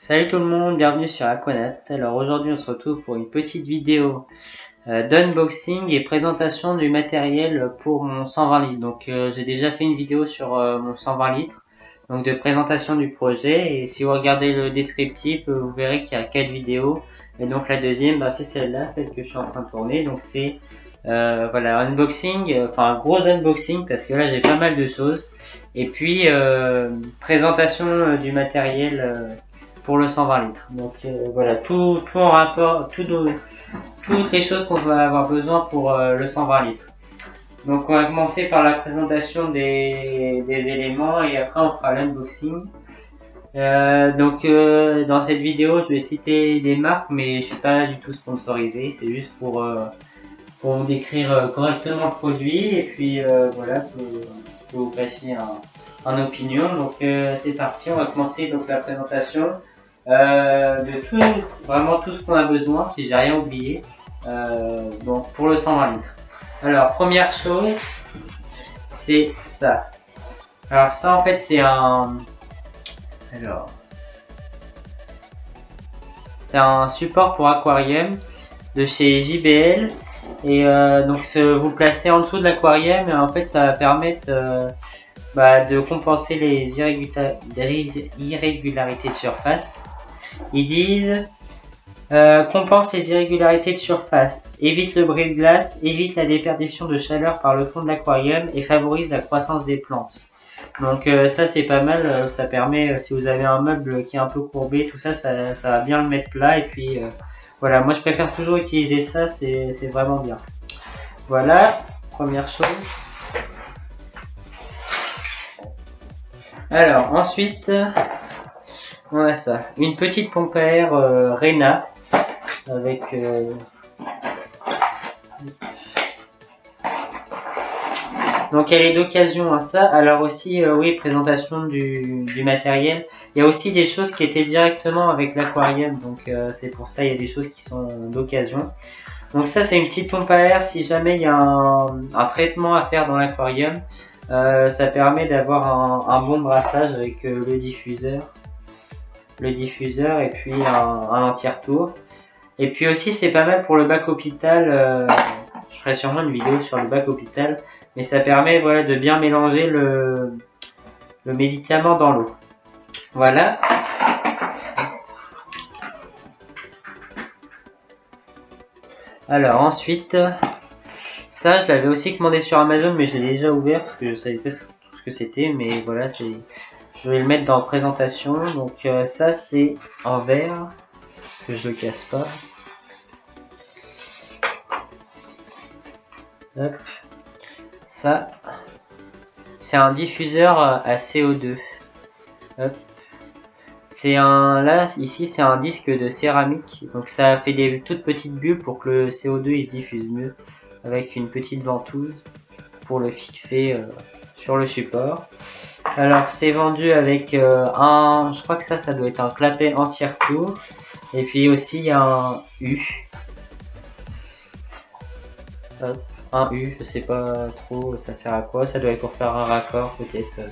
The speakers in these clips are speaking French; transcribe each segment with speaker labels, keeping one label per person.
Speaker 1: Salut tout le monde, bienvenue sur Aquanaut. Alors aujourd'hui on se retrouve pour une petite vidéo d'unboxing et présentation du matériel pour mon 120 litres. Donc j'ai déjà fait une vidéo sur mon 120 litres, donc de présentation du projet, et si vous regardez le descriptif vous verrez qu'il y a 4 vidéos, et donc la deuxième c'est celle-là, celle que je suis en train de tourner. Donc c'est voilà, unboxing, enfin un gros unboxing parce que là j'ai pas mal de choses, et puis présentation du matériel pour le 120 litres. Donc voilà, tout en rapport, toutes les choses qu'on va avoir besoin pour le 120 litres. Donc on va commencer par la présentation des éléments et après on fera l'unboxing. Dans cette vidéo je vais citer des marques, mais je suis pas du tout sponsorisé, c'est juste pour vous décrire correctement le produit, et puis voilà, que vous fassiez un opinion. Donc c'est parti, on va commencer donc la présentation de tout, vraiment tout ce qu'on a besoin, si j'ai rien oublié, donc pour le 120 litres. Alors première chose, c'est ça. Alors ça en fait c'est c'est un support pour aquarium de chez JBL, et donc vous le placez en dessous de l'aquarium, et en fait ça va permettre de compenser les irrégularités de surface. Ils disent compense les irrégularités de surface, évite le bris de glace, évite la déperdition de chaleur par le fond de l'aquarium et favorise la croissance des plantes. Donc ça c'est pas mal, ça permet, si vous avez un meuble qui est un peu courbé, tout ça, ça va bien le mettre plat, et puis voilà, moi je préfère toujours utiliser ça, c'est vraiment bien. Voilà, première chose. Alors ensuite, on a ça, une petite pompe à air Rena avec donc elle est d'occasion à ça. Alors aussi oui, présentation du matériel. Il y a aussi des choses qui étaient directement avec l'aquarium, donc c'est pour ça il y a des choses qui sont d'occasion. Donc ça c'est une petite pompe à air si jamais il y a un traitement à faire dans l'aquarium. Ça permet d'avoir un bon brassage avec le diffuseur et puis un anti-retour. Et puis aussi c'est pas mal pour le bac hôpital, je ferai sûrement une vidéo sur le bac hôpital, mais ça permet voilà, de bien mélanger le médicament dans l'eau. Voilà. Alors ensuite, ça je l'avais aussi commandé sur Amazon, mais je l'ai déjà ouvert parce que je savais pas ce que c'était, mais voilà, je vais le mettre dans présentation. Donc ça c'est en verre, que je le casse pas. Hop. Ça c'est un diffuseur à CO2. Hop. Là ici c'est un disque de céramique, donc ça fait des toutes petites bulles pour que le CO2 il se diffuse mieux, avec une petite ventouse pour le fixer sur le support. Alors c'est vendu avec je crois que ça doit être un clapet anti-retour, et puis aussi il y a un U. Hop, un U, je sais pas trop ça sert à quoi, ça doit être pour faire un raccord peut-être.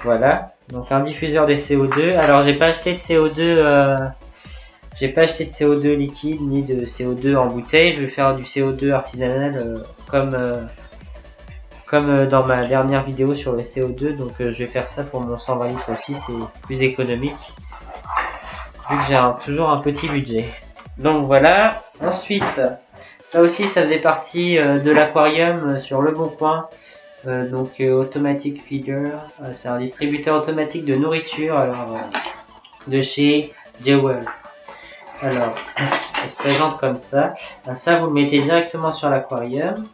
Speaker 1: Voilà, donc un diffuseur de CO2. Alors j'ai pas acheté de CO2 liquide ni de CO2 en bouteille, je vais faire du CO2 artisanal comme dans ma dernière vidéo sur le CO2, donc je vais faire ça pour mon 120 litres aussi, c'est plus économique vu que j'ai toujours un petit budget. Donc voilà, ensuite ça aussi ça faisait partie de l'aquarium sur Le Bon Coin, donc Automatic Feeder, c'est un distributeur automatique de nourriture, alors de chez Jewel. Alors il se présente comme ça, ça vous le mettez directement sur l'aquarium.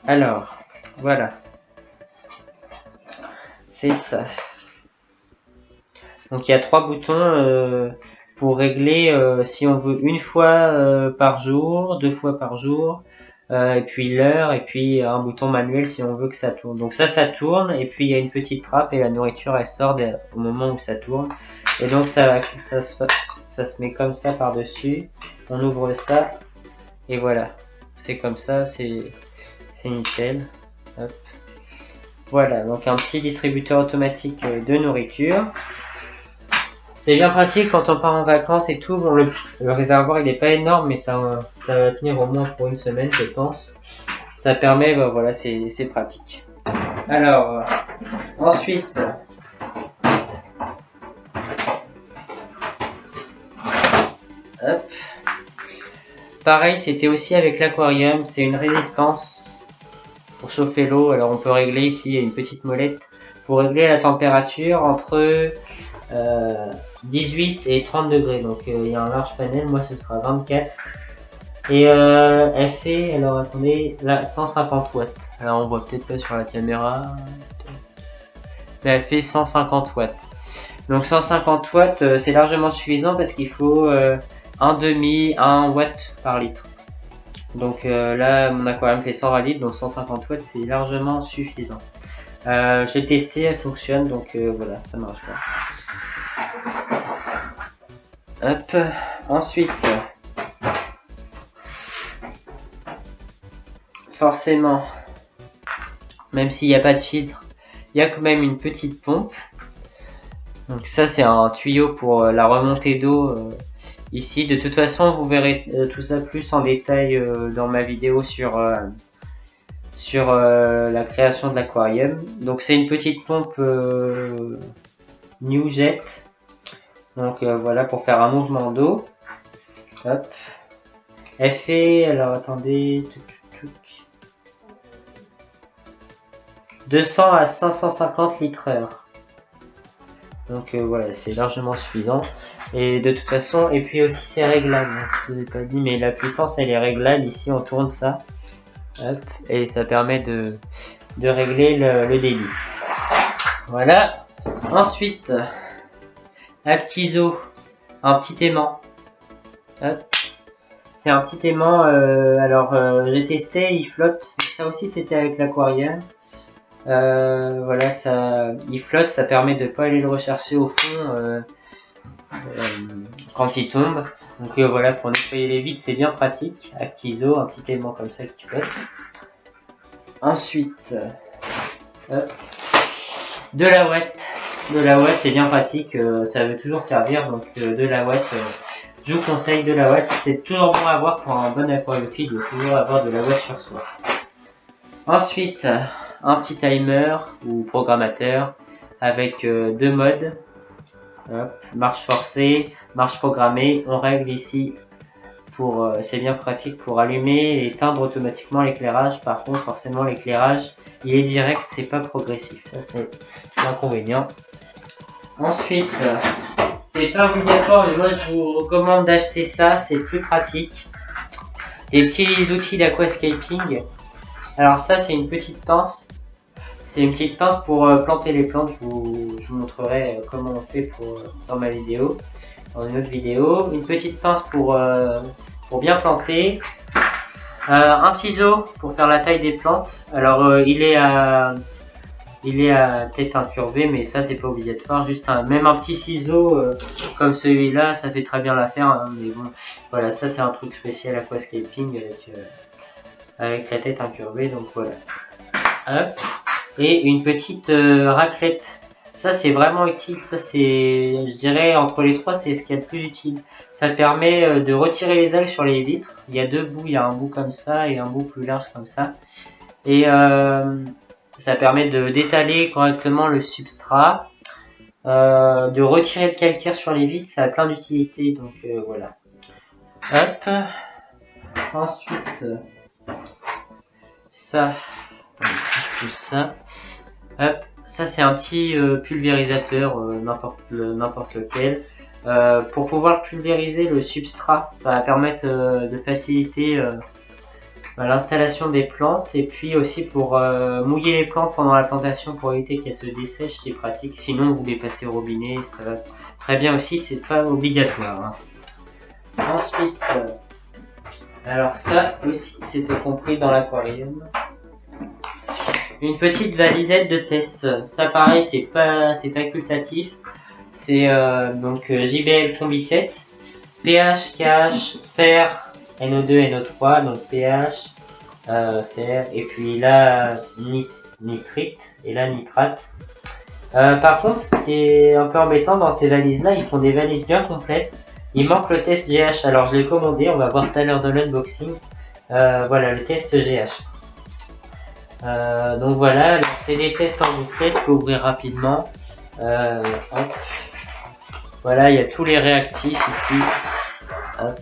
Speaker 1: Alors voilà, c'est ça. Donc il y a 3 boutons pour régler si on veut une fois par jour, 2 fois par jour, et puis l'heure, et puis un bouton manuel si on veut que ça tourne. Donc ça tourne, et puis il y a une petite trappe et la nourriture elle sort au moment où ça tourne, et donc ça se met comme ça par dessus. On ouvre ça et voilà, c'est comme ça, c'est nickel. Hop. Voilà, donc un petit distributeur automatique de nourriture. C'est bien pratique quand on part en vacances et tout. Bon, le réservoir il n'est pas énorme, mais ça va tenir au moins pour une semaine, je pense. Ça permet, bah, voilà, c'est pratique. Alors, ensuite, hop. Pareil, c'était aussi avec l'aquarium, c'est une résistance pour chauffer l'eau. Alors on peut régler ici, il y a une petite molette pour régler la température entre 18 et 30 degrés. Donc il y a un large panel, moi ce sera 24. Et elle fait, alors attendez, là 150 watts. Alors on voit peut-être pas sur la caméra, mais elle fait 150 watts. Donc 150 watts, c'est largement suffisant parce qu'il faut 1 watt par litre. Donc là, mon aquarium fait 120 litres, donc 150 watts, c'est largement suffisant. Je l'ai testé, elle fonctionne, donc voilà, ça marche pas. Hop, ensuite, forcément, même s'il n'y a pas de filtre, il y a quand même une petite pompe. Donc ça, c'est un tuyau pour la remontée d'eau. Ici, de toute façon, vous verrez tout ça plus en détail dans ma vidéo sur la création de l'aquarium. Donc c'est une petite pompe New Jet. Donc voilà, pour faire un mouvement d'eau. Hop. Elle fait, alors attendez, 200 à 550 litres heure. Donc voilà, c'est largement suffisant. Et de toute façon, et puis aussi c'est réglable. Je vous ai pas dit, mais la puissance elle est réglable. Ici on tourne ça, hop, et ça permet de régler le débit. Voilà. Ensuite, Actizo, un petit aimant. Hop. C'est un petit aimant. Alors j'ai testé, il flotte. Ça aussi c'était avec l'aquarium. Voilà, il flotte, ça permet de pas aller le rechercher au fond quand il tombe. Donc voilà, pour nettoyer les vitres, c'est bien pratique. Actizo, un petit aimant comme ça qui flotte. Ensuite, de la ouate. De la ouate, c'est bien pratique, ça veut toujours servir. Donc de la ouate, je vous conseille de la ouate. C'est toujours bon à avoir pour un bon aquariophile, il faut toujours avoir de la ouate sur soi. Ensuite, un petit timer ou programmateur avec deux modes. Hop, marche forcée, marche programmée. On règle ici pour, c'est bien pratique pour allumer et éteindre automatiquement l'éclairage. Par contre, forcément, l'éclairage il est direct, c'est pas progressif. Ça, c'est l'inconvénient. Ensuite, c'est pas obligatoire, mais moi je vous recommande d'acheter ça, c'est plus pratique. Des petits outils d'aquascaping. Alors ça, c'est une petite pince. C'est une petite pince pour planter les plantes. Je vous montrerai comment on fait dans ma vidéo, dans une autre vidéo. Une petite pince pour bien planter. Un ciseau pour faire la taille des plantes. Alors il est à tête incurvée, mais ça c'est pas obligatoire. Juste même un petit ciseau comme celui-là, ça fait très bien l'affaire. Hein, mais bon, voilà, ça c'est un truc spécial aquascaping avec la tête incurvée. Donc voilà. Hop. Et une petite raclette. Ça c'est vraiment utile. Ça c'est, je dirais, entre les trois, c'est ce qu'il y a de plus utile. Ça permet de retirer les algues sur les vitres. Il y a deux bouts, il y a un bout comme ça et un bout plus large comme ça. Et ça permet d'étaler correctement le substrat, de retirer le calcaire sur les vitres. Ça a plein d'utilités, donc voilà. Hop. Ensuite, ça. Ça, hop, ça c'est un petit pulvérisateur, n'importe lequel, pour pouvoir pulvériser le substrat. Ça va permettre de faciliter l'installation des plantes, et puis aussi pour mouiller les plantes pendant la plantation pour éviter qu'elles se dessèchent, c'est pratique. Sinon vous les passez au robinet, ça va très bien aussi, c'est pas obligatoire. Hein. Ensuite, alors ça aussi c'était compris dans l'aquarium. Une petite valisette de Tess. Ça pareil, c'est facultatif. C'est donc JBL Combi 7, pH, KH, fer, NO2, NO3, donc pH, fer, et puis là nitrite et là nitrate. Par contre, ce qui est un peu embêtant dans ces valises là, ils font des valises bien complètes. Il manque le test GH, alors je l'ai commandé, on va voir tout à l'heure de l'unboxing. Voilà le test GH. Donc voilà, c'est des tests en bouclette, je peux ouvrir rapidement. Hop. Voilà, il y a tous les réactifs ici. Hop.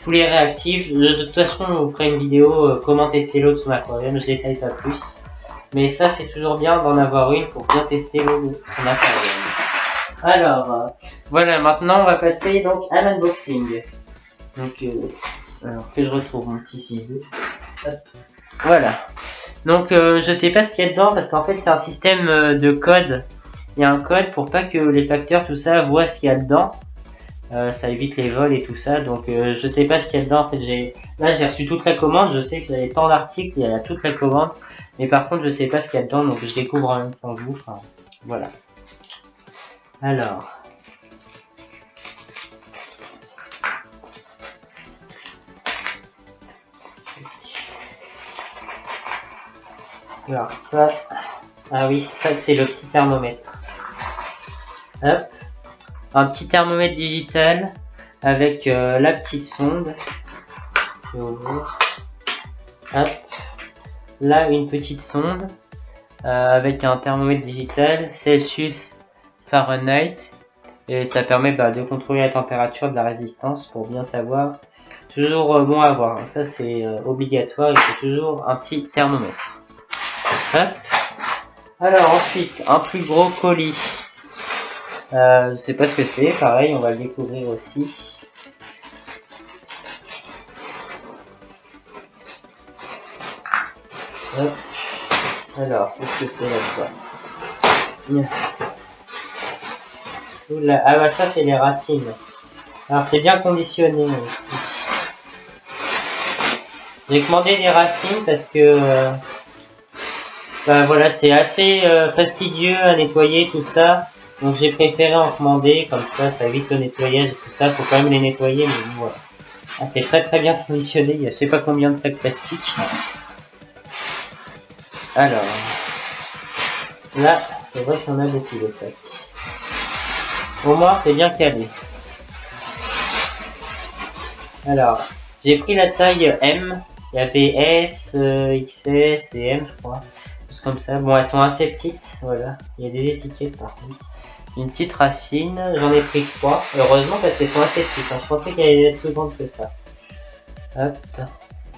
Speaker 1: Tous les réactifs, de toute façon on vous fera une vidéo comment tester l'eau de son aquarium, je détaille pas plus. Mais ça c'est toujours bien d'en avoir une pour bien tester l'eau de son aquarium. Alors, voilà, maintenant on va passer donc à l'unboxing. Donc, alors que je retrouve mon petit ciseau. Hop. Voilà. Donc je sais pas ce qu'il y a dedans parce qu'en fait c'est un système de code. Il y a un code pour pas que les facteurs tout ça voient ce qu'il y a dedans. Ça évite les vols et tout ça. Donc je sais pas ce qu'il y a dedans. En fait j'ai reçu toute la commande. Je sais qu'il y avait tant d'articles, il y a toute la commande. Mais par contre je sais pas ce qu'il y a dedans. Donc je découvre en même temps que vous. Enfin voilà. Alors. Alors ça, ah oui, ça c'est le petit thermomètre. Hop, un petit thermomètre digital avec la petite sonde. Je vais ouvrir. Hop, là une petite sonde avec un thermomètre digital Celsius, Fahrenheit, et ça permet de contrôler la température de la résistance pour bien savoir. Toujours bon à voir. Ça c'est obligatoire. Il faut toujours un petit thermomètre. Hop. Alors ensuite, un plus gros colis. Je sais pas ce que c'est, pareil, on va le découvrir aussi. Hop. Alors, qu'est-ce que c'est là-dedans? Oula, ah bah ça c'est les racines. Alors c'est bien conditionné aussi. J'ai commandé des racines parce que voilà, c'est assez fastidieux à nettoyer tout ça. Donc j'ai préféré en commander, comme ça évite le nettoyage et tout ça. Faut quand même les nettoyer, mais bon, voilà. Ah, c'est très bien conditionné, il y a je sais pas combien de sacs plastiques. Alors, là, c'est vrai qu'il y en a beaucoup de sacs. Au moins c'est bien calé. Alors, j'ai pris la taille M. Il y avait S, XS et M je crois. Comme ça, bon elles sont assez petites, voilà, il y a des étiquettes par contre. Une petite racine, j'en ai pris 3, heureusement parce qu'elles sont assez petites, hein. Je pensais qu'elles allaient être plus grandes que ça. Hop,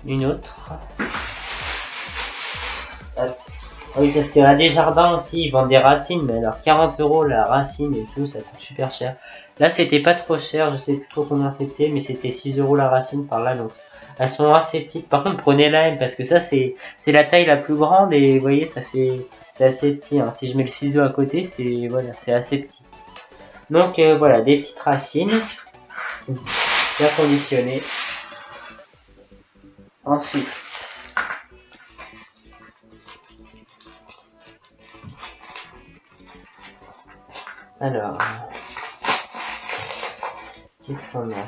Speaker 1: une autre. Hop. Oui, parce que à Desjardins aussi, ils vendent des racines, mais alors 40 € la racine et tout, ça coûte super cher. Là c'était pas trop cher, je sais plus trop combien c'était, mais c'était 6 € la racine par là, donc elles sont assez petites. Par contre, prenez la M parce que ça c'est la taille la plus grande et vous voyez, c'est assez petit. Hein. Si je mets le ciseau à côté, c'est assez petit. Donc voilà, des petites racines bien conditionnées. Ensuite, alors, qu'est-ce qu'on a?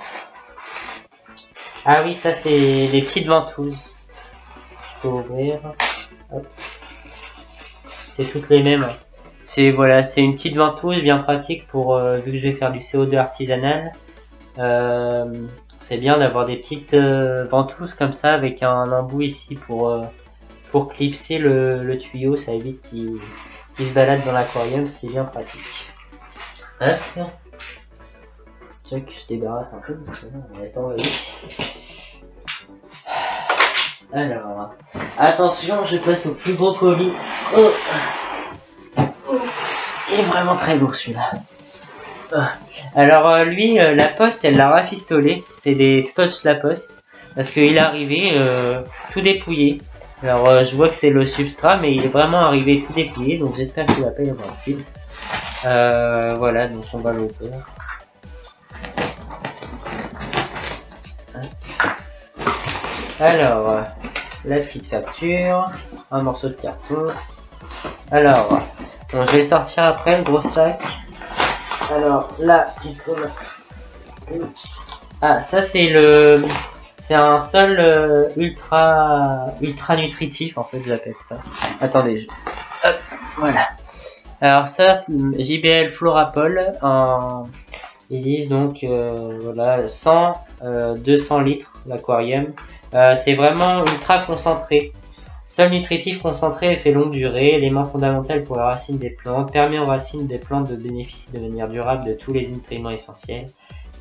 Speaker 1: Ah oui, ça c'est des petites ventouses. Je peux ouvrir. C'est toutes les mêmes. C'est voilà, c'est une petite ventouse bien pratique pour vu que je vais faire du CO2 artisanal. C'est bien d'avoir des petites ventouses comme ça avec un embout ici pour clipser le tuyau. Ça évite qu'il se balade dans l'aquarium. C'est bien pratique. Hop. Check, je débarrasse un peu parce que là, on va être envahi. Alors, attention, je passe au plus gros colis. Oh. Il est vraiment très lourd celui-là. Alors lui, la poste, elle l'a rafistolé. C'est des scotch La Poste. Parce qu'il est arrivé tout dépouillé. Alors je vois que c'est le substrat, mais il est vraiment arrivé tout dépouillé. Donc j'espère qu'il va pas y avoir de fuite. Voilà, donc on va l'ouvrir. Alors, la petite facture, un morceau de carton. Alors, bon, je vais le sortir après, le gros sac. Alors, là, qu'est-ce qu'on a? Oups. Ah, ça c'est C'est un sol ultra nutritif en fait, j'appelle ça. Attendez, hop, voilà. Alors ça, JBL Florapol, ils disent donc voilà 200 litres l'aquarium. C'est vraiment ultra concentré. Sol nutritif concentré, effet longue durée, élément fondamental pour la racine des plantes, permet aux racines des plantes de bénéficier de manière durable de tous les nutriments essentiels,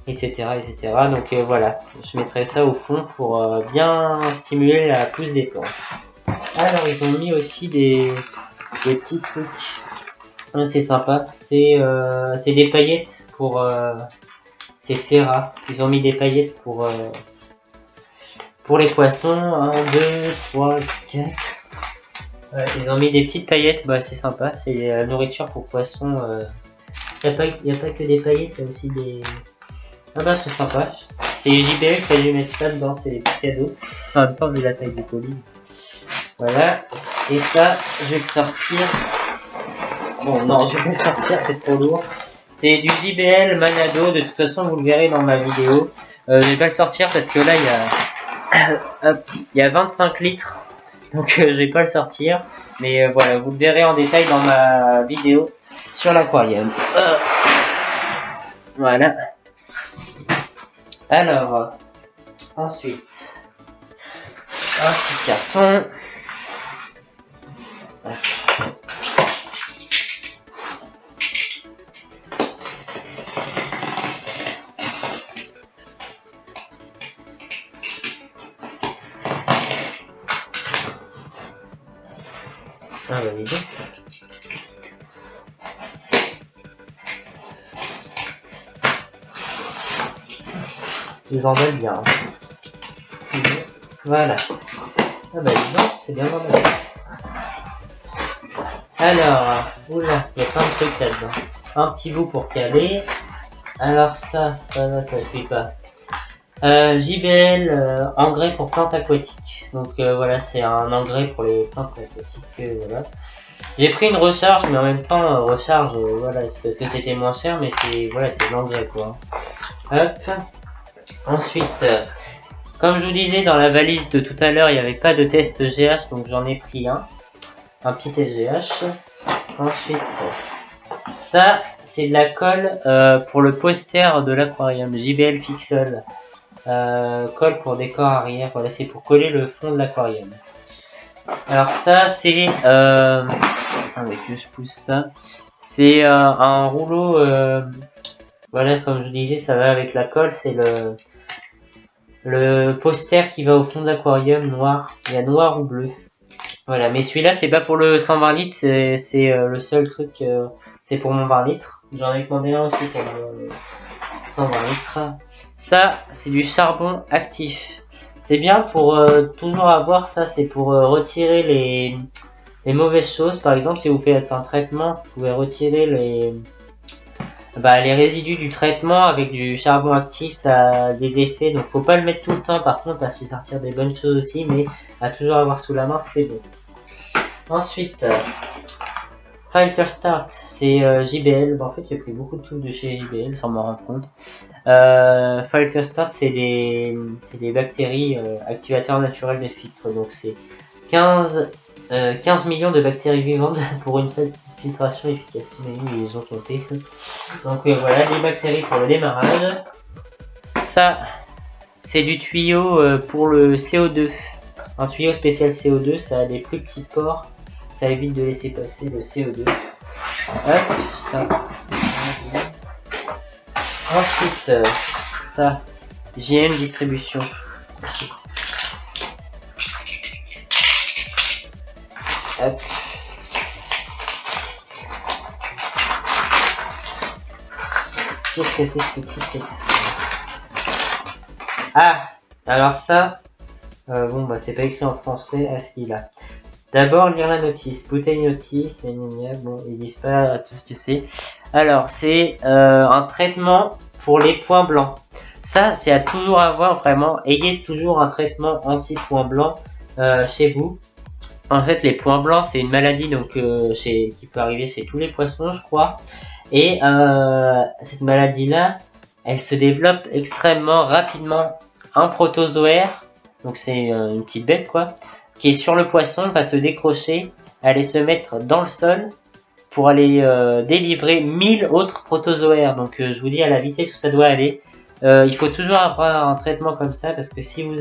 Speaker 1: etc. etc. Donc voilà, je mettrai ça au fond pour bien stimuler la pousse des plantes. Alors ils ont mis aussi des petits trucs, c'est sympa, c'est des paillettes pour... c'est Serra, ils ont mis des paillettes pour les poissons, 1, 2, 3, 4. Ouais, ils ont mis des petites paillettes, bah c'est sympa, c'est la nourriture pour poissons. Y a pas que des paillettes, il y a aussi des... Ah bah c'est sympa. C'est JBL qui a dû mettre ça dedans, c'est des petits cadeaux. En même temps, vu la taille du colis. Voilà. Et ça, je vais le sortir. Bon non, je vais le sortir, c'est trop lourd. C'est du JBL Manado, de toute façon vous le verrez dans ma vidéo. Je vais pas le sortir parce que là il y a 25 litres, donc je vais pas le sortir, mais voilà, vous le verrez en détail dans ma vidéo sur l'aquarium. Voilà. Alors, ensuite, un petit carton. Ah bah dis donc. Ils emballent bien. Voilà. Ah bah dis donc, c'est bien emballé. Alors, oula, il y a plein de trucs là-dedans. Un petit bout pour caler. Alors ça va, ça ne suit pas. JBL engrais pour plantes aquatiques. Donc voilà, c'est un engrais pour les plantes aquatiques. Voilà. J'ai pris une recharge, mais en même temps recharge, voilà, c'est parce que c'était moins cher, mais c'est voilà, c'est de l'engrais quoi. Hop. Ensuite, comme je vous disais dans la valise de tout à l'heure, il n'y avait pas de test GH, donc j'en ai pris un petit test GH. Ensuite, ça c'est de la colle pour le poster de l'aquarium, JBL Fixol. Colle pour décor arrière, voilà, c'est pour coller le fond de l'aquarium. Alors ça c'est avec que je pousse ça, c'est un rouleau, voilà, comme je disais, ça va avec la colle, c'est le poster qui va au fond de l'aquarium, noir, il y a noir ou bleu. Voilà, mais celui-là c'est pas pour le 120 litres, c'est le seul truc, c'est pour mon 20 litres. J'en ai commandé un aussi pour le 120 litres. Ça, c'est du charbon actif. C'est bien pour toujours avoir ça, c'est pour retirer les mauvaises choses. Par exemple, si vous faites un traitement, vous pouvez retirer les résidus du traitement avec du charbon actif, ça a des effets. Donc faut pas le mettre tout le temps par contre, parce que ça retire des bonnes choses aussi, mais à toujours avoir sous la main, c'est bon. Ensuite, Fighter Start, c'est JBL. En fait, j'ai pris beaucoup de trucs de chez JBL sans m'en rendre compte. Fighter Start, c'est des bactéries activateurs naturels des filtres. Donc c'est 15 millions de bactéries vivantes pour une filtration efficace. Ils les ont compté. Donc voilà, des bactéries pour le démarrage. Ça, c'est du tuyau pour le CO2. Un tuyau spécial CO2, ça a des plus petits pores. Ça évite de laisser passer le CO2. Hop, ça. Ensuite, ça, JM Distribution. Hop. Qu'est-ce que c'est que ce petit texte? Ah, alors ça, bon bah c'est pas écrit en français, ah si là. D'abord lire la notice, bouteille notice, bon ils disent pas tout ce que c'est. Alors c'est un traitement pour les points blancs. Ça c'est à toujours avoir vraiment, ayez toujours un traitement anti-points blancs chez vous. En fait les points blancs c'est une maladie donc qui peut arriver chez tous les poissons je crois. Et cette maladie là elle se développe extrêmement rapidement un protozoaire, donc c'est une petite bête quoi, qui est sur le poisson, va se décrocher, aller se mettre dans le sol pour aller délivrer 1000 autres protozoaires. Donc je vous dis à la vitesse où ça doit aller. Il faut toujours avoir un traitement comme ça, parce que si vous...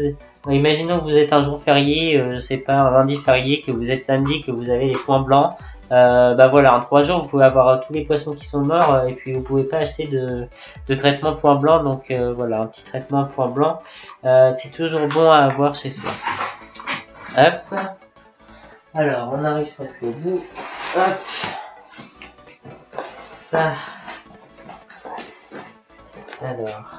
Speaker 1: imaginons que vous êtes un jour férié, je sais pas, un lundi férié, que vous êtes samedi, que vous avez les points blancs, bah voilà, en 3 jours vous pouvez avoir tous les poissons qui sont morts, et puis vous pouvez pas acheter de traitement point blanc. Donc voilà, un petit traitement point blanc, c'est toujours bon à avoir chez soi. Hop, alors on arrive presque au bout. Hop, ça, alors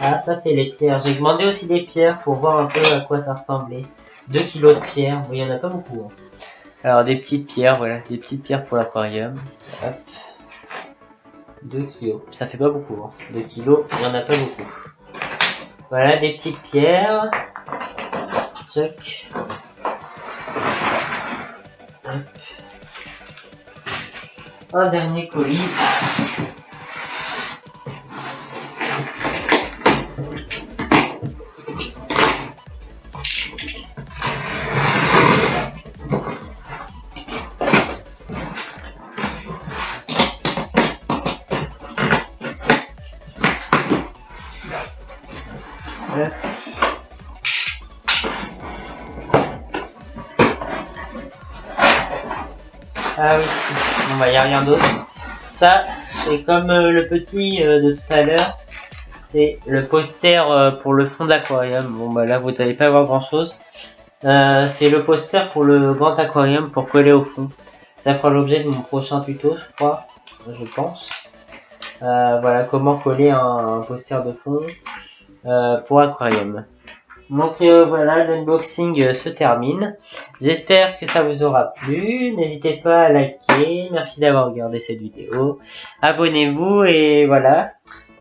Speaker 1: ah, ça c'est les pierres. J'ai demandé aussi des pierres pour voir un peu à quoi ça ressemblait. 2 kilos de pierres, bon, il y en a pas beaucoup. Hein. Alors des petites pierres, voilà, des petites pierres pour l'aquarium. 2 kilos, ça fait pas beaucoup. Hein. 2 kilos, il y en a pas beaucoup. Voilà des petites pierres. Check. Hop. Un dernier colis. Ah oui, bon bah y a rien d'autre. Ça, c'est comme le petit de tout à l'heure. C'est le poster pour le fond de l'aquarium. Bon bah là vous n'allez pas voir grand chose. C'est le poster pour le grand aquarium pour coller au fond. Ça fera l'objet de mon prochain tuto, je crois, je pense. Voilà comment coller un poster de fond pour aquarium. Donc voilà, l'unboxing se termine. J'espère que ça vous aura plu. N'hésitez pas à liker. Merci d'avoir regardé cette vidéo. Abonnez-vous et voilà.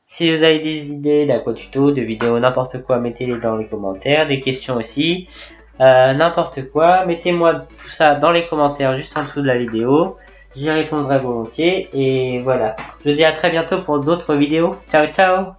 Speaker 1: Si vous avez des idées d'aquatuto, de vidéos, n'importe quoi, mettez-les dans les commentaires. Des questions aussi. N'importe quoi. Mettez-moi tout ça dans les commentaires juste en dessous de la vidéo. J'y répondrai volontiers. Et voilà. Je vous dis à très bientôt pour d'autres vidéos. Ciao, ciao!